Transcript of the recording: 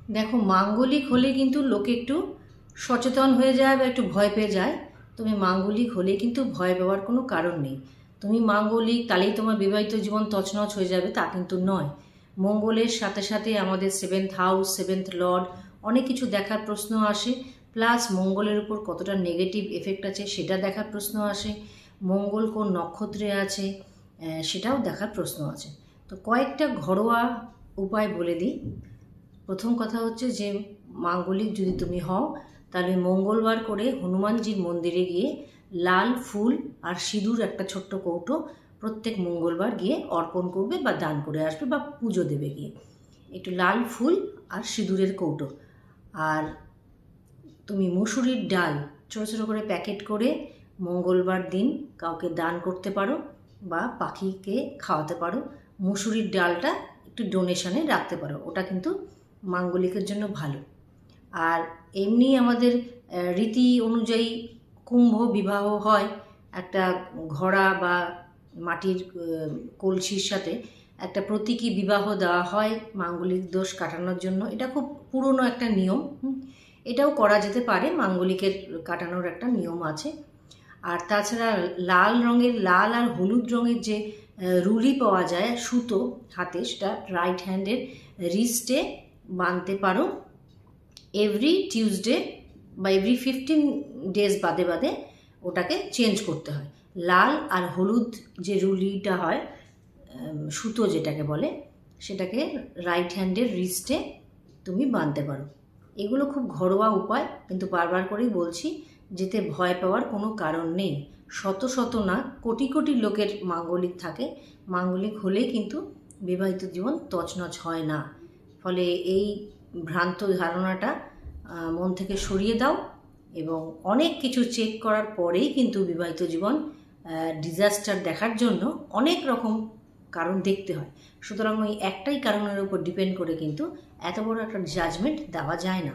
দেখো, মাঙ্গলিক হলে কিন্তু লোকে একটু সচেতন হয়ে যায় বা একটু ভয় পেয়ে যায়। তুমি মাঙ্গলিক হলে কিন্তু ভয় পাওয়ার কোনো কারণ নেই। তুমি মাঙ্গলিক তাহলেই তোমার বিবাহিত জীবন তছনছ হয়ে যাবে, তা কিন্তু নয়। মঙ্গলের সাথে সাথে আমাদের সেভেন্থ হাউস, সেভেন্থ লর্ড, অনেক কিছু দেখার প্রশ্ন আসে। প্লাস মঙ্গলের উপর কতটা নেগেটিভ এফেক্ট আছে সেটা দেখার প্রশ্ন আসে। মঙ্গল কোন নক্ষত্রে আছে সেটাও দেখার প্রশ্ন আছে। তো কয়েকটা ঘরোয়া উপায় বলে দিই। প্রথম কথা হচ্ছে যে মাঙ্গলিক যদি তুমি হও, তাহলে মঙ্গলবার করে হনুমানজির মন্দিরে গিয়ে লাল ফুল আর সিঁদুর একটা ছোট্ট কৌটো প্রত্যেক মঙ্গলবার গিয়ে অর্পণ করবে বা দান করে আসবে বা পুজো দেবে গিয়ে। একটু লাল ফুল আর সিঁদুরের কৌটো। আর তুমি মুসুরির ডাল ছোটো ছোটো করে প্যাকেট করে মঙ্গলবার দিন কাউকে দান করতে পারো বা পাখিকে খাওয়াতে পারো। মুসুরির ডালটা একটু ডোনেশনে রাখতে পারো, ওটা কিন্তু মাঙ্গলিকের জন্য ভালো। আর এমনি আমাদের রীতি অনুযায়ী কুম্ভ বিবাহ হয়, একটা ঘড়া বা মাটির কলসির সাথে একটা প্রতীকী বিবাহ দেওয়া হয় মাঙ্গলিক দোষ কাটানোর জন্য। এটা খুব পুরনো একটা নিয়ম। এটাও করা যেতে পারে, মাঙ্গলিকের কাটানোর একটা নিয়ম আছে। আর তাছাড়া লাল রঙের, লাল আর হলুদ রঙের যে রুলি পাওয়া যায় সুতো হাতে, সেটা রাইট হ্যান্ডের রিস্টে বাঁধতে পারো। এভরি টিউসডে বা এভরি 15 ডেজ বাদে বাদে ওটাকে চেঞ্জ করতে হয়। লাল আর হলুদ যে রুলিটা হয়, সুতো যেটাকে বলে, সেটাকে রাইট হ্যান্ডের রিস্টে তুমি বাঁধতে পারো। এগুলো খুব ঘরোয়া উপায়, কিন্তু বারবার করেই বলছি, যেতে ভয় পাওয়ার কোনো কারণ নেই। শত শত না, কোটি কোটি লোকের মাঙ্গলিক থাকে। মাঙ্গলিক হলেই কিন্তু বিবাহিত জীবন তছনছ হয় না। ফলে এই ভ্রান্ত ধারণাটা মন থেকে সরিয়ে দাও, এবং অনেক কিছু চেক করার পরেই কিন্তু বিবাহিত জীবন ডিজাস্টার দেখার জন্য অনেক রকম কারণ দেখতে হয়। সুতরাং ওই একটাই কারণের উপর ডিপেন্ড করে কিন্তু এত বড় একটা জাজমেন্ট দেওয়া যায় না।